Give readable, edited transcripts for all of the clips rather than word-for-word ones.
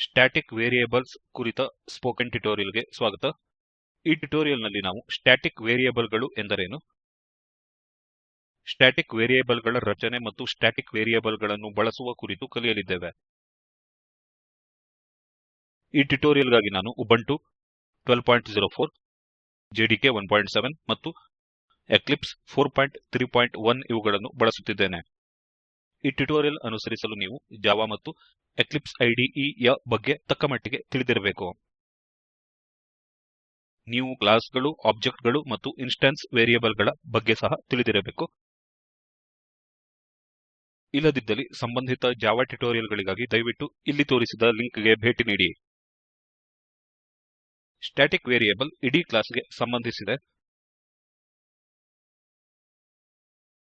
Static variables ಕುರಿತ spoken ಟ್ಯುಟೋರಿಯಲ್ಗೆ ಸ್ವಾಗತ. ಈ ಟ್ಯುಟೋರಿಯಲ್ನಲ್ಲಿ ನಾವು ಸ್ಟ್ಯಾಟಿಕ್ ವೇರಿಯೇಬಲ್ಗಳು ಎಂದರೇನು, ಸ್ಟ್ಯಾಟಿಕ್ ವೇರಿಯೇಬಲ್ಗಳ ರಚನೆ ಮತ್ತು ಸ್ಟ್ಯಾಟಿಕ್ ವೇರಿಯೇಬಲ್ಗಳನ್ನು ಬಳಸುವ ಕುರಿತು ಕಲಿಯಲಿದ್ದೇವೆ. ಈ ಟ್ಯುಟೋರಿಯಲ್ಗಾಗಿ ನಾನು ಉಬುಂಟು 12.04, JDK 1.7 ಮತ್ತು ಎಕ್ಲಿಪ್ಸ್ 4.3.1 ಇವುಗಳನ್ನು ಬಳಸುತ್ತಿದ್ದೇನೆ. ಈ ಟ್ಯುಟೋರಿಯಲ್ ಅನುಸರಿಸಲು ನೀವು ಜಾವಾ ಮತ್ತು ಎಕ್ಲಿಪ್ಸ್ IDE ಯ ಬಗ್ಗೆ ತಕ್ಕಮಟ್ಟಿಗೆ ತಿಳಿದಿರಬೇಕು. ನೀವು ಕ್ಲಾಸ್ಗಳು, ಆಬ್ಜೆಕ್ಟ್ಗಳು ಮತ್ತು ಇನ್ಸ್ಟೆನ್ಸ್ ವೇರಿಯೇಬಲ್ಗಳ ಬಗ್ಗೆ ಸಹ ತಿಳಿದಿರಬೇಕು. ಇಲ್ಲದಿದ್ದಲ್ಲಿ ಸಂಬಂಧಿತ ಜಾವಾ ಟ್ಯುಟೋರಿಯಲ್ಗಳಿಗಾಗಿ ದಯವಿಟ್ಟು ಇಲ್ಲಿ ತೋರಿಸಿದ ಲಿಂಕ್ಗೆ ಭೇಟಿ ನೀಡಿ. ಸ್ಟ್ಯಾಟಿಕ್ ವೇರಿಯೇಬಲ್ ಇಡೀ ಕ್ಲಾಸ್ಗೆ ಸಂಬಂಧಿಸಿದೆ.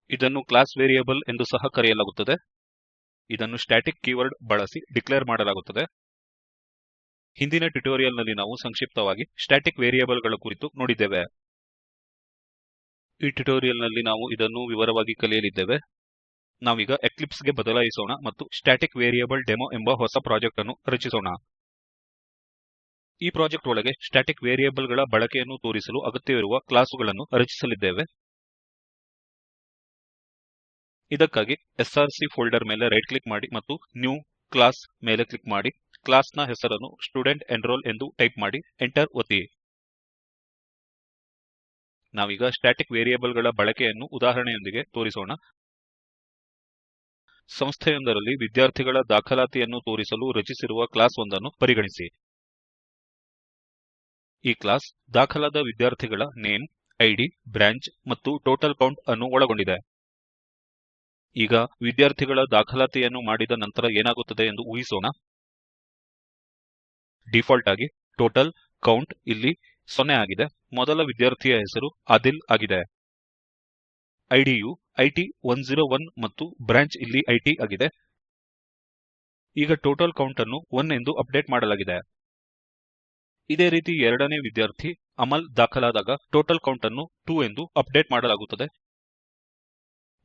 ಇದನ್ನು ಕ್ಲಾಸ್ ವೇರಿಯೇಬಲ್ ಎಂದು ಸಹ ಕರೆಯಲಾಗುತ್ತದೆ. ಇದನ್ನು ಸ್ಟ್ಯಾಟಿಕ್ ಕೀವರ್ಡ್ ಬಳಸಿ ಡಿಕ್ಲೇರ್ ಮಾಡಲಾಗುತ್ತದೆ. ಹಿಂದಿನ ಟ್ಯುಟೋರಿಯಲ್ನಲ್ಲಿ ನಾವು ಸಂಕ್ಷಿಪ್ತವಾಗಿ ಸ್ಟ್ಯಾಟಿಕ್ ವೇರಿಯೇಬಲ್ಗಳ ಕುರಿತು ನೋಡಿದ್ದೇವೆ. ಈ ಟ್ಯುಟೋರಿಯಲ್ನಲ್ಲಿ ನಾವು ಇದನ್ನು ವಿವರವಾಗಿ ಕಲಿಯಲಿದ್ದೇವೆ. ನಾವೀಗ ಎಕ್ಲಿಪ್ಸ್ ಗೆ ಬದಲಾಯಿಸೋಣ ಮತ್ತು ಸ್ಟ್ಯಾಟಿಕ್ ವೇರಿಯೇಬಲ್ ಡೆಮೊ ಎಂಬ ಹೊಸ ಪ್ರಾಜೆಕ್ಟ್ ಅನ್ನು ರಚಿಸೋಣ. ಈ ಪ್ರಾಜೆಕ್ಟ್ ಒಳಗೆ ಸ್ಟ್ಯಾಟಿಕ್ ವೇರಿಯೇಬಲ್ಗಳ ಬಳಕೆಯನ್ನು ತೋರಿಸಲು ಅಗತ್ಯವಿರುವ ಕ್ಲಾಸುಗಳನ್ನು ರಚಿಸಲಿದ್ದೇವೆ. ಇದಕ್ಕಾಗಿ src ಫೋಲ್ಡರ್ ಮೇಲೆ ರೈಟ್ ಕ್ಲಿಕ್ ಮಾಡಿ ಮತ್ತು ನ್ಯೂ ಕ್ಲಾಸ್ ಮೇಲೆ ಕ್ಲಿಕ್ ಮಾಡಿ. ಕ್ಲಾಸ್ ನ ಹೆಸರನ್ನು ಸ್ಟುಡೆಂಟ್ ಎನ್ರೋಲ್ ಎಂದು ಟೈಪ್ ಮಾಡಿ ಎಂಟರ್ ಒತ್ತಿ. ನಾವೀಗ ಸ್ಟ್ಯಾಟಿಕ್ ವೇರಿಯೇಬಲ್ಗಳ ಬಳಕೆಯನ್ನು ಉದಾಹರಣೆಯೊಂದಿಗೆ ತೋರಿಸೋಣ. ಸಂಸ್ಥೆಯೊಂದರಲ್ಲಿ ವಿದ್ಯಾರ್ಥಿಗಳ ದಾಖಲಾತಿಯನ್ನು ತೋರಿಸಲು ರಚಿಸಿರುವ ಕ್ಲಾಸ್ ಒಂದನ್ನು ಪರಿಗಣಿಸಿ. ಈ ಕ್ಲಾಸ್ ದಾಖಲಾದ ವಿದ್ಯಾರ್ಥಿಗಳ ನೇಮ್, ಐಡಿ, ಬ್ರಾಂಚ್ ಮತ್ತು ಟೋಟಲ್ ಕೌಂಟ್ ಅನ್ನು ಒಳಗೊಂಡಿದೆ. ಈಗ ವಿದ್ಯಾರ್ಥಿಗಳ ದಾಖಲಾತಿಯನ್ನು ಮಾಡಿದ ನಂತರ ಏನಾಗುತ್ತದೆ ಎಂದು ಊಹಿಸೋಣ. ಡಿಫಾಲ್ಟ್ ಆಗಿ ಟೋಟಲ್ ಕೌಂಟ್ ಇಲ್ಲಿ 0 ಆಗಿದೆ. ಮೊದಲ ವಿದ್ಯಾರ್ಥಿಯ ಹೆಸರು ಆದಿಲ್ ಆಗಿದೆ. ಐಡಿಯು IT101 ಮತ್ತು ಬ್ರಾಂಚ್ ಇಲ್ಲಿ IT ಆಗಿದೆ. ಈಗ ಟೋಟಲ್ ಕೌಂಟ್ ಅನ್ನು 1 ಎಂದು ಅಪ್ಡೇಟ್ ಮಾಡಲಾಗಿದೆ. ಇದೇ ರೀತಿ ಎರಡನೇ ವಿದ್ಯಾರ್ಥಿ ಅಮಲ್ ದಾಖಲಾದಾಗ ಟೋಟಲ್ ಕೌಂಟ್ ಅನ್ನು 2 ಎಂದು ಅಪ್ಡೇಟ್ ಮಾಡಲಾಗುತ್ತದೆ.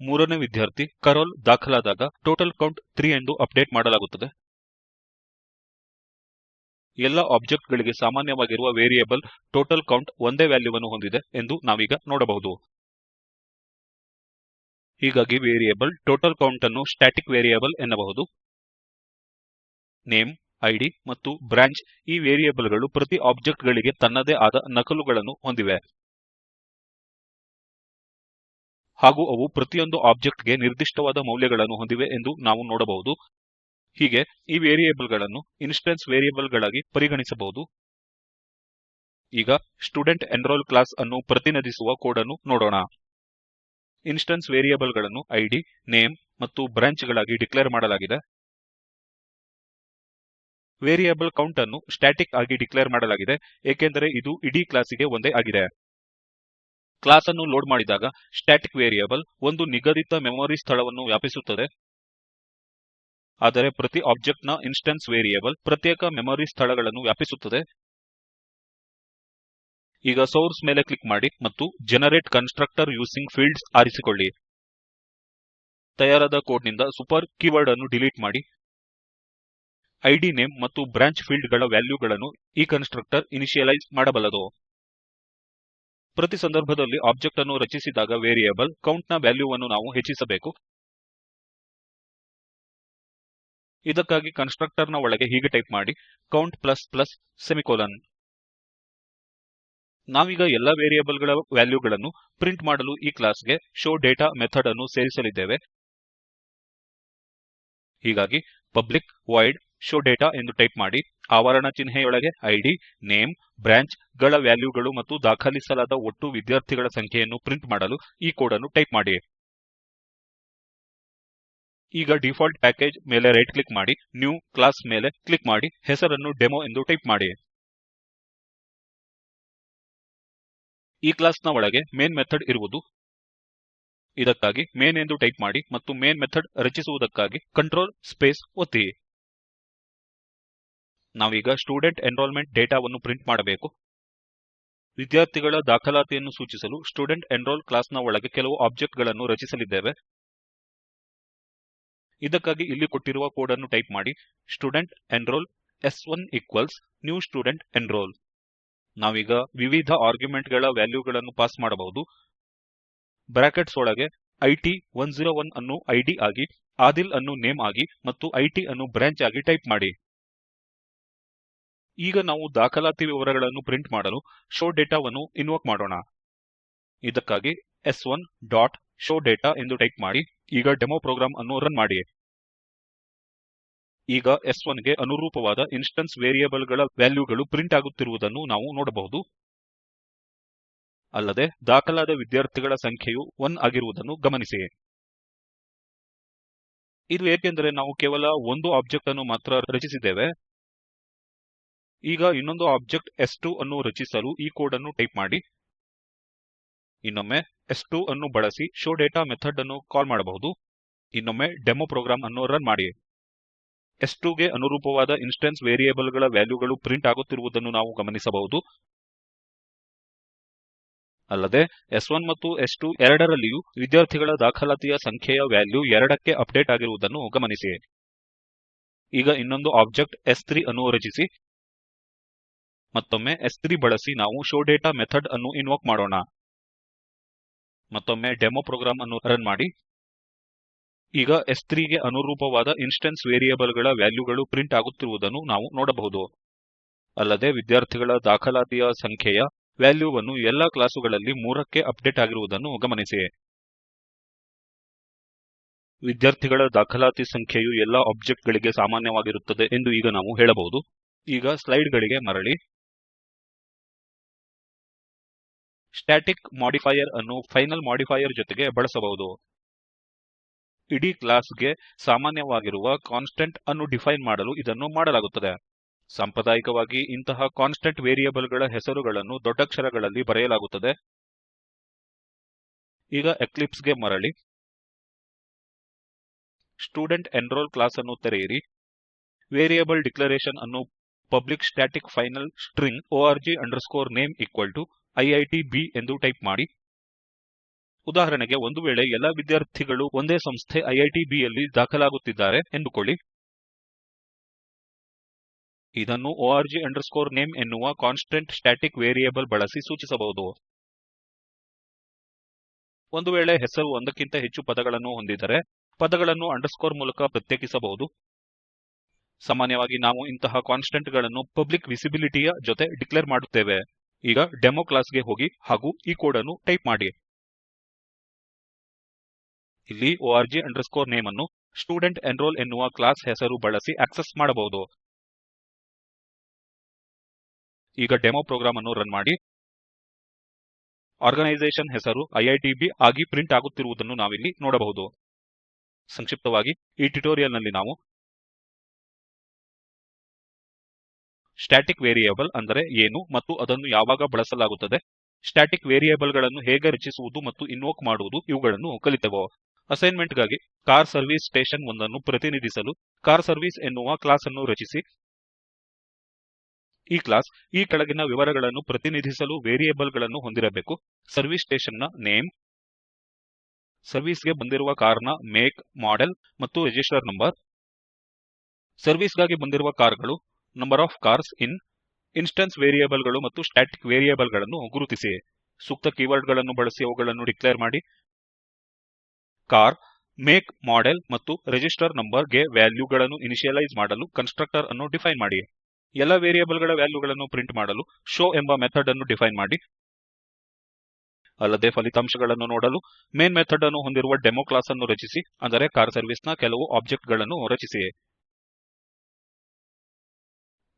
ಮೂರನೇ ವಿದ್ಯಾರ್ಥಿ ಕರೋಲ್ ದಾಖಲಾದಾಗ ಟೋಟಲ್ ಕೌಂಟ್ 3 ಎಂದು ಅಪ್ಡೇಟ್ ಮಾಡಲಾಗುತ್ತದೆ. ಎಲ್ಲ ಆಬ್ಜೆಕ್ಟ್ ಗಳಿಗೆ ಸಾಮಾನ್ಯವಾಗಿರುವ ವೇರಿಯೇಬಲ್ ಟೋಟಲ್ ಕೌಂಟ್ ಒಂದೇ ವ್ಯಾಲ್ಯೂವನ್ನು ಹೊಂದಿದೆ ಎಂದು ನಾವೀಗ ನೋಡಬಹುದು. ಹೀಗಾಗಿ ವೇರಿಯೇಬಲ್ ಟೋಟಲ್ ಕೌಂಟ್ ಅನ್ನು ಸ್ಟ್ಯಾಟಿಕ್ ವೇರಿಯೇಬಲ್ ಎನ್ನಬಹುದು. ನೇಮ್, ಐಡಿ ಮತ್ತು ಬ್ರಾಂಚ್ ಈ ವೇರಿಯೇಬಲ್ಗಳು ಪ್ರತಿ ಆಬ್ಜೆಕ್ಟ್ ಗಳಿಗೆ ತನ್ನದೇ ಆದ ನಕಲುಗಳನ್ನು ಹೊಂದಿವೆ ಹಾಗೂ ಅವು ಪ್ರತಿಯೊಂದು ಆಬ್ಜೆಕ್ಟ್ ಗೆ ನಿರ್ದಿಷ್ಟವಾದ ಮೌಲ್ಯಗಳನ್ನು ಹೊಂದಿವೆ ಎಂದು ನಾವು ನೋಡಬಹುದು. ಹೀಗೆ ಈ ವೇರಿಯೇಬಲ್ ಗಳನ್ನು ಇನ್ಸ್ಟೆನ್ಸ್ ವೇರಿಯೇಬಲ್ ಗಳಾಗಿ ಪರಿಗಣಿಸಬಹುದು. ಈಗ ಸ್ಟುಡೆಂಟ್ ಎನ್ರೋಲ್ ಕ್ಲಾಸ್ ಅನ್ನು ಪ್ರತಿನಿಧಿಸುವ ಕೋಡ್ ಅನ್ನು ನೋಡೋಣ. ಇನ್ಸ್ಟೆನ್ಸ್ ವೇರಿಯೇಬಲ್ ಗಳನ್ನು ಐಡಿ, ನೇಮ್ ಮತ್ತು ಬ್ರಾಂಚ್ ಗಳಾಗಿ ಡಿಕ್ಲೇರ್ ಮಾಡಲಾಗಿದೆ. ವೇರಿಯೇಬಲ್ ಕೌಂಟ್ ಅನ್ನು ಸ್ಟ್ಯಾಟಿಕ್ ಆಗಿ ಡಿಕ್ಲೇರ್ ಮಾಡಲಾಗಿದೆ, ಏಕೆಂದರೆ ಇದು ಇಡೀ ಕ್ಲಾಸಿಗೆ ಒಂದೇ ಆಗಿದೆ. ಕ್ಲಾಸ್ ಅನ್ನು ಲೋಡ್ ಮಾಡಿದಾಗ ಸ್ಟ್ಯಾಟಿಕ್ ವೇರಿಯೇಬಲ್ ಒಂದು ನಿಗದಿತ ಮೆಮೊರಿ ಸ್ಥಳವನ್ನು ವ್ಯಾಪಿಸುತ್ತದೆ. ಆದರೆ ಪ್ರತಿ ಆಬ್ಜೆಕ್ಟ್ ನ ಇನ್ಸ್ಟೆನ್ಸ್ ವೇರಿಯೇಬಲ್ ಪ್ರತ್ಯೇಕ ಮೆಮೊರಿ ಸ್ಥಳಗಳನ್ನು ವ್ಯಾಪಿಸುತ್ತದೆ. ಈಗ ಸೋರ್ಸ್ ಮೇಲೆ ಕ್ಲಿಕ್ ಮಾಡಿ ಮತ್ತು ಜನರೇಟ್ ಕನ್ಸ್ಟ್ರಕ್ಟರ್ ಯೂಸಿಂಗ್ ಫೀಲ್ಡ್ಸ್ ಆರಿಸಿಕೊಳ್ಳಿ. ತಯಾರಾದ ಕೋಡ್ ನಿಂದ ಸೂಪರ್ ಕೀವರ್ಡ್ ಅನ್ನು ಡಿಲೀಟ್ ಮಾಡಿ. ಐಡಿ, ನೇಮ್ ಮತ್ತು ಬ್ರಾಂಚ್ ಫೀಲ್ಡ್ ಗಳ ವ್ಯಾಲ್ಯೂಗಳನ್ನು ಈ ಕನ್ಸ್ಟ್ರಕ್ಟರ್ ಇನಿಷಿಯಲೈಸ್ ಮಾಡಬಲ್ಲದು. ಪ್ರತಿ ಸಂದರ್ಭದಲ್ಲಿ ಆಬ್ಜೆಕ್ಟ್ ಅನ್ನು ರಚಿಸಿದಾಗ ವೇರಿಯೇಬಲ್ ಕೌಂಟ್ ನ ವ್ಯಾಲ್ಯೂವನ್ನು ನಾವು ಹೆಚ್ಚಿಸಬೇಕು. ಇದಕ್ಕಾಗಿ ಕನ್ಸ್ಟ್ರಕ್ಟರ್ ನ ಒಳಗೆ ಹೀಗೆ ಟೈಪ್ ಮಾಡಿ ಕೌಂಟ್ ಪ್ಲಸ್ ಪ್ಲಸ್ ಸೆಮಿಕೋಲನ್. ನಾವೀಗ ಎಲ್ಲಾ ವೇರಿಯೇಬಲ್ ಗಳ ವ್ಯಾಲ್ಯೂಗಳನ್ನು ಪ್ರಿಂಟ್ ಮಾಡಲು ಈ ಕ್ಲಾಸ್ ಗೆ showData ಮೆಥಡ್ ಅನ್ನು ಸೇರಿಸಲಿದ್ದೇವೆ. ಹೀಗಾಗಿ ಪಬ್ಲಿಕ್ ವಾಯ್ಡ್ showData ಎಂದು ಟೈಪ್ ಮಾಡಿ ಆವರಣ ಚಿಹ್ನೆಯೊಳಗೆ ಐಡಿ, ನೇಮ್, ಬ್ರಾಂಚ್ ಗಳ ವ್ಯಾಲ್ಯೂಗಳು ಮತ್ತು ದಾಖಲಿಸಲಾದ ಒಟ್ಟು ವಿದ್ಯಾರ್ಥಿಗಳ ಸಂಖ್ಯೆಯನ್ನು ಪ್ರಿಂಟ್ ಮಾಡಲು ಈ ಕೋಡ್ ಅನ್ನು ಟೈಪ್ ಮಾಡಿ. ಈಗ ಡಿಫಾಲ್ಟ್ ಪ್ಯಾಕೇಜ್ ಮೇಲೆ ರೈಟ್ ಕ್ಲಿಕ್ ಮಾಡಿ, ನ್ಯೂ ಕ್ಲಾಸ್ ಮೇಲೆ ಕ್ಲಿಕ್ ಮಾಡಿ, ಹೆಸರನ್ನು ಡೆಮೊ ಎಂದು ಟೈಪ್ ಮಾಡಿ. ಈ ಕ್ಲಾಸ್ ನ ಒಳಗೆ ಮೇನ್ ಮೆಥಡ್ ಇರುವುದು. ಇದಕ್ಕಾಗಿ ಮೇನ್ ಎಂದು ಟೈಪ್ ಮಾಡಿ ಮತ್ತು ಮೇನ್ ಮೆಥಡ್ ರಚಿಸುವುದಕ್ಕಾಗಿ ಕಂಟ್ರೋಲ್ ಸ್ಪೇಸ್ ಒತ್ತಿ. ನಾವೀಗ ಸ್ಟೂಡೆಂಟ್ ಎನ್ರೋಲ್ಮೆಂಟ್ ಡೇಟಾವನ್ನು ಪ್ರಿಂಟ್ ಮಾಡಬೇಕು. ವಿದ್ಯಾರ್ಥಿಗಳ ದಾಖಲಾತಿಯನ್ನು ಸೂಚಿಸಲು ಸ್ಟುಡೆಂಟ್ ಎನ್ರೋಲ್ ಕ್ಲಾಸ್ ನ ಒಳಗೆ ಕೆಲವು ಆಬ್ಜೆಕ್ಟ್ ಗಳನ್ನು ರಚಿಸಲಿದ್ದೇವೆ. ಇದಕ್ಕಾಗಿ ಇಲ್ಲಿ ಕೊಟ್ಟಿರುವ ಕೋಡ್ ಅನ್ನು ಟೈಪ್ ಮಾಡಿ student enrol S1 equals new student enroll. ನಾವೀಗ ವಿವಿಧ ಆರ್ಗ್ಯುಮೆಂಟ್ಗಳ ವ್ಯಾಲ್ಯೂಗಳನ್ನು ಪಾಸ್ ಮಾಡಬಹುದು. ಬ್ರಾಕೆಟ್ಸ್ ಒಳಗೆ IT101 ಅನ್ನು ID ಆಗಿ, ಆದಿಲ್ ಅನ್ನು ನೇಮ್ ಆಗಿ ಮತ್ತು IT ಅನ್ನು ಬ್ರಾಂಚ್ ಆಗಿ ಟೈಪ್ ಮಾಡಿ. ಈಗ ನಾವು ದಾಖಲಾತಿ ವಿವರಗಳನ್ನು ಪ್ರಿಂಟ್ ಮಾಡಲು ಶೋ ಡೇಟಾವನ್ನು ಇನ್ವೋಕ್ ಮಾಡೋಣ. ಇದಕ್ಕಾಗಿ s1 ಡಾಟ್ ಶೋ ಡೇಟಾ ಎಂದು ಟೈಪ್ ಮಾಡಿ. ಈಗ ಡೆಮೋ ಪ್ರೋಗ್ರಾಂ ಅನ್ನು ರನ್ ಮಾಡಿ. ಈಗ s1 ಗೆ ಅನುರೂಪವಾದ ಇನ್ಸ್ಟೆನ್ಸ್ ವೇರಿಯೇಬಲ್ ಗಳ ವ್ಯಾಲ್ಯೂಗಳು ಪ್ರಿಂಟ್ ಆಗುತ್ತಿರುವುದನ್ನು ನಾವು ನೋಡಬಹುದು. ಅಲ್ಲದೆ ದಾಖಲಾದ ವಿದ್ಯಾರ್ಥಿಗಳ ಸಂಖ್ಯೆಯು 1 ಆಗಿರುವುದನ್ನು ಗಮನಿಸಿ. ಇದು ಏಕೆಂದರೆ ನಾವು ಕೇವಲ ಒಂದು ಆಬ್ಜೆಕ್ಟ್ ಅನ್ನು ಮಾತ್ರ ರಚಿಸಿದ್ದೇವೆ. ಈಗ ಇನ್ನೊಂದು ಆಬ್ಜೆಕ್ಟ್ s2 ಅನ್ನು ರಚಿಸಲು ಈ ಕೋಡ್ ಅನ್ನು ಟೈಪ್ ಮಾಡಿ. ಇನ್ನೊಮ್ಮೆ s2 ಅನ್ನು ಬಳಸಿ ಶೋ ಡೇಟಾ ಮೆಥಡ್ ಅನ್ನು ಕಾಲ್ ಮಾಡಬಹುದು. ಇನ್ನೊಮ್ಮೆ ಡೆಮೋ ಪ್ರೋಗ್ರಾಂ ಅನ್ನು ರನ್ ಮಾಡಿ. s2 ಗೆ ಅನುರೂಪವಾದ ಇನ್ಸ್ಟೆನ್ಸ್ ವೇರಿಯೇಬಲ್ ಗಳ ವ್ಯಾಲ್ಯೂಗಳು ಪ್ರಿಂಟ್ ಆಗುತ್ತಿರುವುದನ್ನು ನಾವು ಗಮನಿಸಬಹುದು. ಅಲ್ಲದೆ s1 ಮತ್ತು s2 ಎರಡರಲ್ಲಿಯೂ ವಿದ್ಯಾರ್ಥಿಗಳ ದಾಖಲಾತಿಯ ಸಂಖ್ಯೆಯ ವ್ಯಾಲ್ಯೂ 2ಕ್ಕೆ ಅಪ್ಡೇಟ್ ಆಗಿರುವುದನ್ನು ಗಮನಿಸಿ. ಈಗ ಇನ್ನೊಂದು ಆಬ್ಜೆಕ್ಟ್ s3 ಅನ್ನು ರಚಿಸಿ. ಮತ್ತೊಮ್ಮೆ s3 ಬಳಸಿ ನಾವು ಶೋ ಡೇಟಾ ಮೆಥಡ್ ಅನ್ನು ಇನ್ವೋಕ್ ಮಾಡೋಣ. ಮತ್ತೊಮ್ಮೆ ಡೆಮೋ ಪ್ರೋಗ್ರಾಂ ಅನ್ನು ರನ್ ಮಾಡಿ. ಈಗ s3 ಗೆ ಅನುರೂಪವಾದ ಇನ್ಸ್ಟೆನ್ಸ್ ವೇರಿಯೇಬಲ್ ಗಳ ವ್ಯಾಲ್ಯೂಗಳು ಪ್ರಿಂಟ್ ಆಗುತ್ತಿರುವುದನ್ನು ನಾವು ನೋಡಬಹುದು. ಅಲ್ಲದೆ ವಿದ್ಯಾರ್ಥಿಗಳ ದಾಖಲಾತಿಯ ಸಂಖ್ಯೆಯ ವ್ಯಾಲ್ಯೂವನ್ನು ಎಲ್ಲಾ ಕ್ಲಾಸುಗಳಲ್ಲಿ 3ಕ್ಕೆ ಅಪ್ಡೇಟ್ ಆಗಿರುವುದನ್ನು ಗಮನಿಸಿ. ವಿದ್ಯಾರ್ಥಿಗಳ ದಾಖಲಾತಿ ಸಂಖ್ಯೆಯು ಎಲ್ಲಾ ಆಬ್ಜೆಕ್ಟ್ ಗಳಿಗೆ ಸಾಮಾನ್ಯವಾಗಿರುತ್ತದೆ ಎಂದು ಈಗ ನಾವು ಹೇಳಬಹುದು. ಈಗ ಸ್ಲೈಡ್ ಗಳಿಗೆ ಮರಳಿ. ಸ್ಟ್ಯಾಟಿಕ್ ಮಾಡಿಫೈಯರ್ ಅನ್ನು ಫೈನಲ್ ಮಾಡಿಫೈಯರ್ ಜೊತೆಗೆ ಬಳಸಬಹುದು. ಇಡೀ ಕ್ಲಾಸ್ ಗೆ ಸಾಮಾನ್ಯವಾಗಿರುವ ಕಾನ್ಸ್ಟೆಂಟ್ ಅನ್ನು ಡಿಫೈನ್ ಮಾಡಲು ಇದನ್ನು ಮಾಡಲಾಗುತ್ತದೆ. ಸಾಂಪ್ರದಾಯಿಕವಾಗಿ ಇಂತಹ ಕಾನ್ಸ್ಟೆಂಟ್ ವೇರಿಯೇಬಲ್ ಗಳ ಹೆಸರುಗಳನ್ನು ದೊಡ್ಡಕ್ಷರಗಳಲ್ಲಿ ಬರೆಯಲಾಗುತ್ತದೆ. ಈಗ ಎಕ್ಲಿಪ್ಸ್ ಗೆ ಮರಳಿ. ಸ್ಟೂಡೆಂಟ್ ಎನ್ರೋಲ್ ಕ್ಲಾಸ್ ಅನ್ನು ತೆರೆಯಿರಿ. ವೇರಿಯೇಬಲ್ ಡಿಕ್ಲರೇಷನ್ ಅನ್ನು public static final string org_name IITB ಎಂದು ಟೈಪ್ ಮಾಡಿ. ಉದಾಹರಣೆಗೆ ಒಂದು ವೇಳೆ ಎಲ್ಲ ವಿದ್ಯಾರ್ಥಿಗಳು ಒಂದೇ ಸಂಸ್ಥೆ IITB ಯಲ್ಲಿ ದಾಖಲಾಗುತ್ತಿದ್ದಾರೆ ಎಂದುಕೊಳ್ಳಿ. ಇದನ್ನು org_name ಎನ್ನುವ ಕಾನ್ಸ್ಟೆಂಟ್ ಸ್ಟ್ಯಾಟಿಕ್ ವೇರಿಯೇಬಲ್ ಬಳಸಿ ಸೂಚಿಸಬಹುದು. ಒಂದು ವೇಳೆ ಹೆಸರು ಒಂದಕ್ಕಿಂತ ಹೆಚ್ಚು ಪದಗಳನ್ನು ಹೊಂದಿದ್ದರೆ ಪದಗಳನ್ನು ಅಂಡರ್ಸ್ಕೋರ್ ಮೂಲಕ ಪ್ರತ್ಯೇಕಿಸಬಹುದು. ಸಾಮಾನ್ಯವಾಗಿ ನಾವು ಇಂತಹ ಕಾನ್ಸ್ಟೆಂಟ್ ಗಳನ್ನು ಪಬ್ಲಿಕ್ ವಿಸಿಬಿಲಿಟಿಯ ಜೊತೆ ಡಿಕ್ಲೇರ್ ಮಾಡುತ್ತೇವೆ. ಈಗ ಡೆಮೋ ಕ್ಲಾಸ್ ಗೆ ಹೋಗಿ ಹಾಗೂ ಈ ಕೋಡ್ ಅನ್ನು ಟೈಪ್ ಮಾಡಿ. ಇಲ್ಲಿ org_name ಅನ್ನು ಸ್ಟೂಡೆಂಟ್ ಎನ್ರೋಲ್ ಎನ್ನುವ ಕ್ಲಾಸ್ ಹೆಸರು ಬಳಸಿ ಆಕ್ಸೆಸ್ ಮಾಡಬಹುದು. ಈಗ ಡೆಮೋ ಪ್ರೋಗ್ರಾಂ ಅನ್ನು ರನ್ ಮಾಡಿ. ಆರ್ಗನೈಸೇಷನ್ ಹೆಸರು IITB ಆಗಿ ಪ್ರಿಂಟ್ ಆಗುತ್ತಿರುವುದನ್ನು ನಾವಿಲ್ಲಿ ನೋಡಬಹುದು. ಸಂಕ್ಷಿಪ್ತವಾಗಿ ಈ ಟ್ಯುಟೋರಿಯಲ್ ನಲ್ಲಿ ನಾವು ಸ್ಟ್ಯಾಟಿಕ್ ವೇರಿಯೇಬಲ್ ಅಂದರೆ ಏನು ಮತ್ತು ಅದನ್ನು ಯಾವಾಗ ಬಳಸಲಾಗುತ್ತದೆ, ಸ್ಟ್ಯಾಟಿಕ್ ವೇರಿಯೇಬಲ್ ಗಳನ್ನು ಹೇಗೆ ರಚಿಸುವುದು ಮತ್ತು ಇನ್ವೋಕ್ ಮಾಡುವುದು ಇವುಗಳನ್ನು ಕಲಿತೆವು. ಅಸೈನ್ಮೆಂಟ್ ಗಾಗಿ ಕಾರ್ ಸರ್ವಿಸ್ ಸ್ಟೇಷನ್ ಒಂದನ್ನು ಪ್ರತಿನಿಧಿಸಲು ಕಾರ್ ಸರ್ವಿಸ್ ಎನ್ನುವ ಕ್ಲಾಸ್ ಅನ್ನು ರಚಿಸಿ. ಈ ಕ್ಲಾಸ್ ಈ ಕೆಳಗಿನ ವಿವರಗಳನ್ನು ಪ್ರತಿನಿಧಿಸಲು ವೇರಿಯೇಬಲ್ ಗಳನ್ನು ಹೊಂದಿರಬೇಕು. ಸರ್ವಿಸ್ ಸ್ಟೇಷನ್ ನ ನೇಮ್, ಸರ್ವಿಸ್ ಗೆ ಬಂದಿರುವ ಕಾರ್ ನ ಮೇಕ್, ಮಾಡೆಲ್ ಮತ್ತು ರಿಜಿಸ್ಟರ್ ನಂಬರ್, ಸರ್ವಿಸ್ ಗಾಗಿ ಬಂದಿರುವ ಕಾರುಗಳು, number of cars in, instance variable ಗಳು ಮತ್ತು ಸ್ಟ್ಯಾಟಿಕ್ ವೇರಿಯೇಬಲ್ ಗಳನ್ನು ಗುರುತಿಸಿ. ಸೂಕ್ತ ಕೀವರ್ಡ್ ಗಳನ್ನು ಬಳಸಿ ಅವುಗಳನ್ನು ಡಿಕ್ಲೇರ್ ಮಾಡಿ. ಕಾರ್, ಮೇಕ್, ಮಾಡೆಲ್ ಮತ್ತು ರಿಜಿಸ್ಟರ್ ನಂಬರ್ ಗೆ ವ್ಯಾಲ್ಯೂಗಳನ್ನು ಇನಿಷಿಯಲೈಸ್ ಮಾಡಲು ಕನ್ಸ್ಟ್ರಕ್ಟರ್ ಅನ್ನು ಡಿಫೈನ್ ಮಾಡಿ. ಎಲ್ಲ ವೇರಿಯೇಬಲ್ ಗಳ ವ್ಯಾಲ್ಯೂಗಳನ್ನು ಪ್ರಿಂಟ್ ಮಾಡಲು ಶೋ ಎಂಬ ಮೆಥಡ್ ಅನ್ನು ಡಿಫೈನ್ ಮಾಡಿ. ಅಲ್ಲದೆ ಫಲಿತಾಂಶಗಳನ್ನು ನೋಡಲು ಮೇನ್ ಮೆಥಡ್ ಅನ್ನು ಹೊಂದಿರುವ ಡೆಮೋ ಕ್ಲಾಸ್ ಅನ್ನು ರಚಿಸಿ. ಅಂದರೆ ಕಾರ್ ಸರ್ವಿಸ್ ನ ಕೆಲವು ಆಬ್ಜೆಕ್ಟ್ ಗಳನ್ನು ರಚಿಸಿ.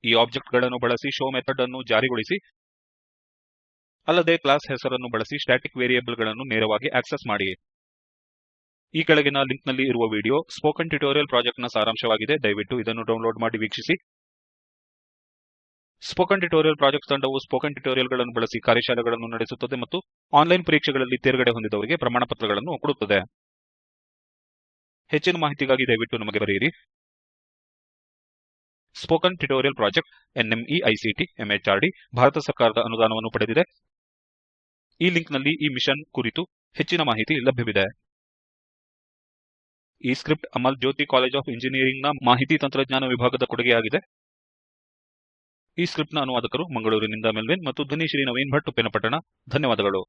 ಈ ಆಬ್ಜೆಕ್ಟ್ ಗಳನ್ನು ಬಳಸಿ ಶೋ ಮೆಥಡ್ ಅನ್ನು ಜಾರಿಗೊಳಿಸಿ. ಅಲ್ಲದೆ ಕ್ಲಾಸ್ ಹೆಸರನ್ನು ಬಳಸಿ ಸ್ಟ್ಯಾಟಿಕ್ ವೇರಿಯೇಬಲ್ ಗಳನ್ನು ನೇರವಾಗಿ ಆಕ್ಸೆಸ್ ಮಾಡಿ. ಈ ಕೆಳಗಿನ ಲಿಂಕ್ ನಲ್ಲಿ ಇರುವ ವಿಡಿಯೋ ಸ್ಪೋಕನ್ ಟ್ಯುಟೋರಿಯಲ್ ಪ್ರಾಜೆಕ್ಟ್ ನ ಸಾರಾಂಶವಾಗಿದೆ. ದಯವಿಟ್ಟು ಇದನ್ನು ಡೌನ್ಲೋಡ್ ಮಾಡಿ ವೀಕ್ಷಿಸಿ. ಸ್ಪೋಕನ್ ಟ್ಯುಟೋರಿಯಲ್ ಪ್ರಾಜೆಕ್ಟ್ ತಂಡವು ಸ್ಪೋಕನ್ ಟ್ಯುಟೋರಿಯಲ್ ಗಳನ್ನು ಬಳಸಿ ಕಾರ್ಯಶಾಲೆಗಳನ್ನು ನಡೆಸುತ್ತದೆ ಮತ್ತು ಆನ್ಲೈನ್ ಪರೀಕ್ಷೆಗಳಲ್ಲಿ ತೇರ್ಗಡೆ ಹೊಂದಿದವರಿಗೆ ಪ್ರಮಾಣಪತ್ರಗಳನ್ನು ಕೊಡುತ್ತದೆ. ಹೆಚ್ಚಿನ ಮಾಹಿತಿಗಾಗಿ ದಯವಿಟ್ಟು ನಮಗೆ ಬರೆಯಿರಿ. Spoken tutorial project NMEICT MHRD Bharat ಸರ್ಕಾರದ ಅನುದಾನವನ್ನು ಪಡೆದಿದೆ. ಈ ಲಿಂಕ್ ನಲ್ಲಿ ಈ ಮಿಷನ್ ಕುರಿತು ಹೆಚ್ಚಿನ ಮಾಹಿತಿ ಲಭ್ಯವಿದೆ. ಈ script Amal Jyothi college of engineering ನ ಮಾಹಿತಿ ತಂತ್ರಜ್ಞಾನ ವಿಭಾಗದ ಕೊಡುಗೆಯಾಗಿದೆ. ಈ ಸ್ಕ್ರಿಪ್ಟ್ ನ ಅನುವಾದಕರು ಮಂಗಳೂರಿನಿಂದ ಮೆಲ್ವಿನ್ ಮತ್ತು ಧ್ವನಿ ಶ್ರೀ ನವೀನ್ ಭಟ್ ಉಪ್ಪಿನಪಟ್ಟಣ. ಧನ್ಯವಾದಗಳು.